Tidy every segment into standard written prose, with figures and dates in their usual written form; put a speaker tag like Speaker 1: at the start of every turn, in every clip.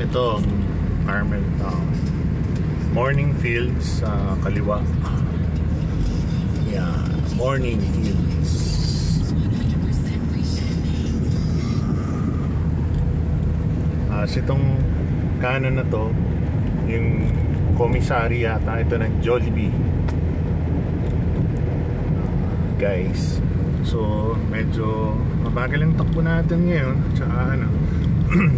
Speaker 1: ito Carmel Town. Morning Fields sa kaliwa. Yeah, Morning Fields. Itong kanan na to yung commissary yata ito ng Jollibee, guys. So medyo mabagal ang takbo natin ngayon. Tsaka ano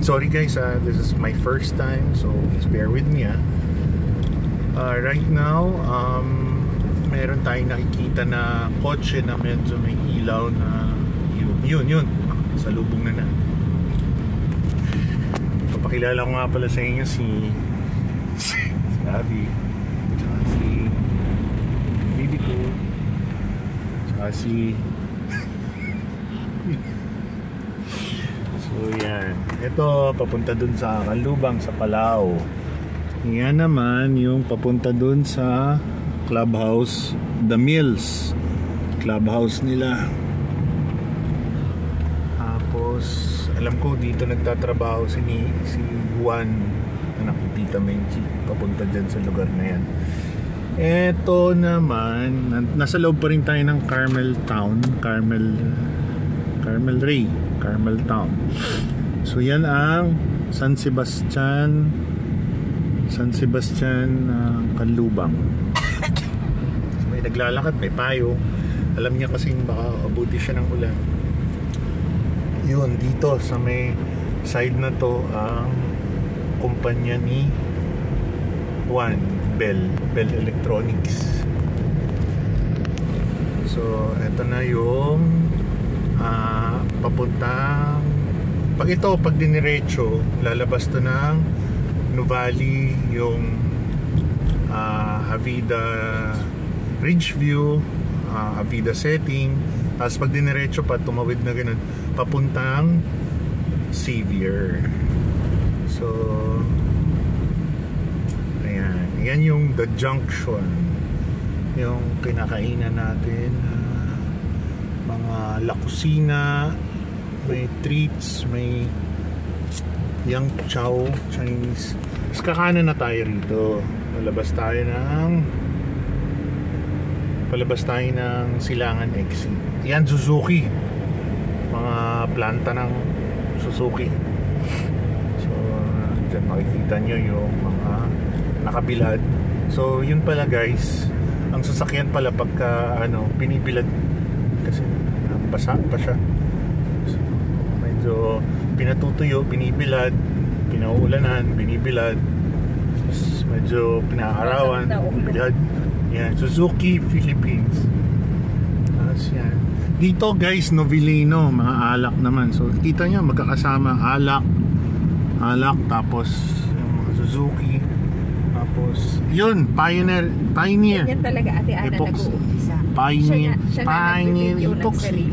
Speaker 1: sorry guys, this is my first time, so please bear with me. Right now meron tayong nakikita na kotse na medyo may ilaw na yun salubong na natin. Pakilala ko nga pala sa inyo si Abby, tsaka si baby ko, tsaka si so yan, ito papunta dun sa Calubang sa Palau. Yan naman yung papunta dun sa clubhouse, The Mills clubhouse nila. Tapos alam ko dito nagtatrabaho si Juan, anak ni Tita Menchi, papunta dyan sa lugar na yan. Eto naman, nasa loob pa rin tayo ng Carmel Town, Carmel Town. So yan ang San Sebastian Calubang. So, may naglalakad, may payo. Alam niya kasing baka abuti siya ng ulan. Yun, dito sa may side na to ang kumpanya ni Juan, Bell Electronics. So eto na yung papuntang, pag diniretso lalabas to ng Nuvali, yung Avida Ridgeview, Avida Setting. Tapos pag diniretso pa, tumawid na ganun papuntang Xavier. So ayan, yan yung The Junction, yung kinakainan natin, mga La Cocina, may treats, may Yang Chow Chinese. Tapos kakanan na tayo rito, palabas tayo ng Silangan Exit. Yan, Suzuki, mga planta ng Suzuki. So dyan makikita nyo yung mga nakabilad. So yun pala guys, ang sasakyan pala pagka binibilad kasi basa pa siya. So, medyo pinatutuyo, binibilad, pinauulanan, binibilad, tapos medyo pinaarawan, binibilad. Yan, Suzuki Philippines. Tapos yan. Dito guys, Novelino, mga alak naman. So kita nyo, magkakasama alak, tapos yung mga Suzuki, tapos yun, Pioneer.
Speaker 2: Yan talaga Ate Ana nag-uumpisa.
Speaker 1: Pioneer
Speaker 2: Epoxy.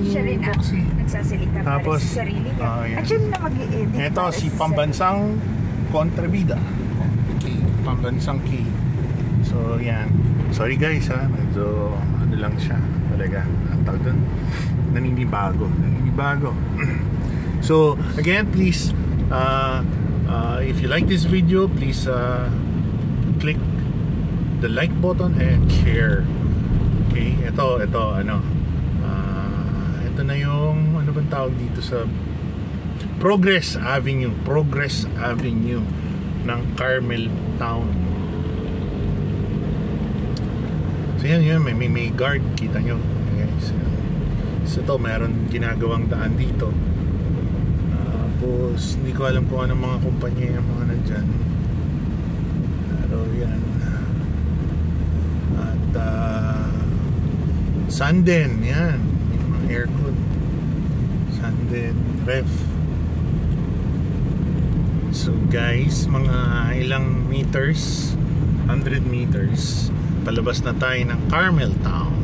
Speaker 2: Siya rin nagsasalita para sa sarili niya. At siya na mag-i-edit.
Speaker 1: Ito si Pambansang Kontrabida, Pambansang Key. So yan, sorry guys medyo lang siya talaga, ang tawag doon, naninibago. So again, please if you like this video, please click the like button and share. Okay, ito na yung ano bang tawag dito sa Progress Avenue ng Carmel Town. So yan, may guard, kita nyo guys. So ito, meron ginagawang daan dito. Tapos hindi ko alam kung anong mga kumpanya yung mga nandyan, pero yan. At Sanden, yan, yung mga aircon, Sanden Ref. So guys, mga ilang meters, 100 meters, palabas na tayo ng Carmel Town.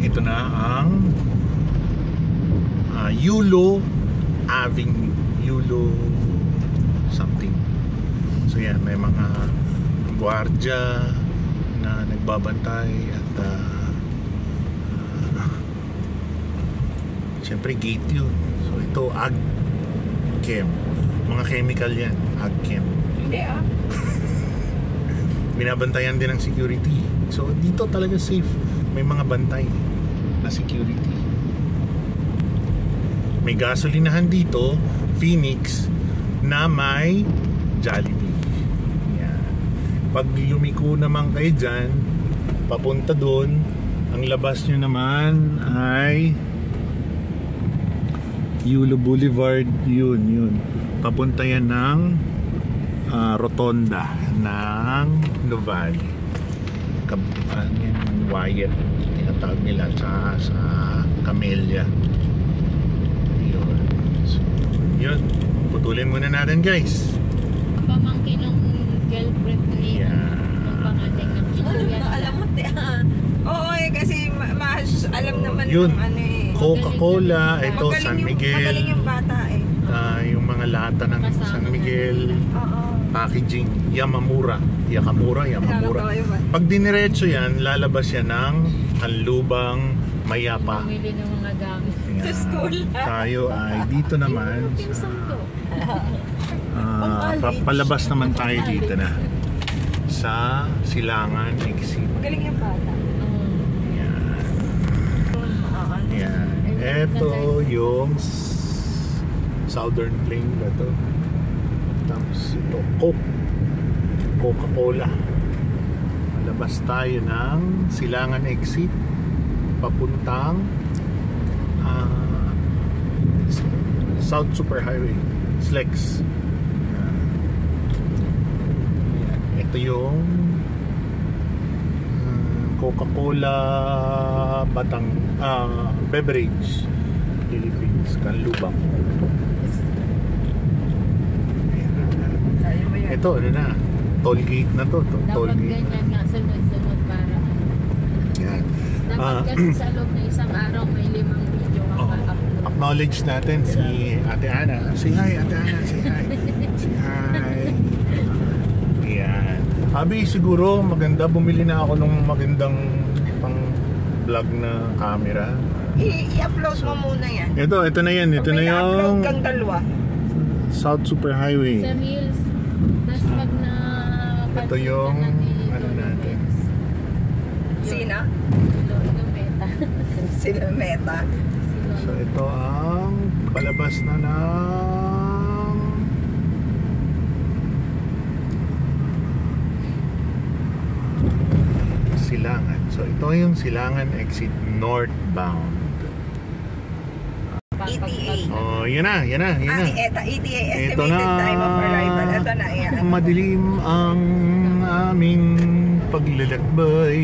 Speaker 1: Ito na ang Yulo Avenue, Yulo something. So yan, may mga gwardiya na nagbabantay at syempre gate yun. So ito Agchem, Mga chemical yan, agchem.
Speaker 2: Hindi ah.
Speaker 1: Binabantayan din ng security. So dito talaga safe. May mga bantay na security. May gasolinahan dito, Phoenix, na may Jollibee. Yan. Pag lumiko naman kayo dyan, papunta doon, ang labas nyo naman ay Yulo Boulevard. Yun. Papunta yan ng rotonda ng Nuvali. Yan, Wyatt tinatawag nila sa Camellia. Yun. So, yun. Putulin muna natin, guys.
Speaker 3: Pamangkin ng girlfriend niya. Ang pangating ng Julian.
Speaker 2: Alam mo, oo kasi alam naman
Speaker 1: yun.
Speaker 2: ng ano eh.
Speaker 1: Coca-Cola, ito San Miguel.
Speaker 2: Magaling yung bata eh.
Speaker 1: Yung mga lata ng San Miguel.
Speaker 2: Oo.
Speaker 1: Packaging, Yakamura. Pag diniretso yan, lalabas yan ng Kanlubang, Mayapa.
Speaker 3: Bumili ng mga gamit.
Speaker 1: Yan.
Speaker 2: Sa school.
Speaker 1: Tayo ay dito naman
Speaker 3: Pinsan ko.
Speaker 1: palabas naman tayo dito na sa Silangan Exit.
Speaker 2: Magaling yung bata.
Speaker 1: Yan. Ito yung Southern Plain ba to? Tapos ito Coca-Cola. Malabas tayo ng Silangan Exit papuntang South Superhighway SLEX. Ito yung Coca-Cola Beverage Philippines, Kanlubang. Ito, ano na? Toll gate na to. Toll
Speaker 3: Dapat
Speaker 1: gate.
Speaker 3: ganyan nga, sunod-sunod para.
Speaker 1: Yan.
Speaker 3: Dapat kasi sa loob na isang araw may 5 video ang ma-upload.
Speaker 1: Acknowledge natin si Ate Ana. Say hi, Ate Ana. Say hi. Say hi. Yan. Abi, siguro maganda. Bumili na ako ng magandang pang vlog na camera.
Speaker 2: I-upload mo muna yan.
Speaker 1: Ito na yan. Ito na yung
Speaker 2: upload kang dalawa.
Speaker 1: South Superhighway.
Speaker 3: Sa Mills. Tapos pag na...
Speaker 1: Ito yung ano natin.
Speaker 2: Sina?
Speaker 3: Meta.
Speaker 2: Sila Meta.
Speaker 1: So ito ang palabas na ng Silangan. So ito yung Silangan Exit northbound.
Speaker 2: ETA.
Speaker 1: Oh, yan na.
Speaker 2: ETA estimated
Speaker 1: Ito na.
Speaker 2: time of arrival. Ito na yan.
Speaker 1: Madilim ang aming paglalakbay.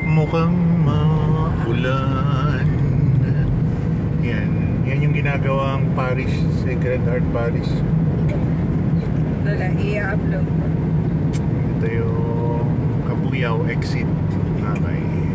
Speaker 1: Mukhang maulan. Yan yung ginagawang parish, Sacred Heart Parish.
Speaker 2: Ito lang, i-upload.
Speaker 1: Ito yung Kabuyao exit. Okay.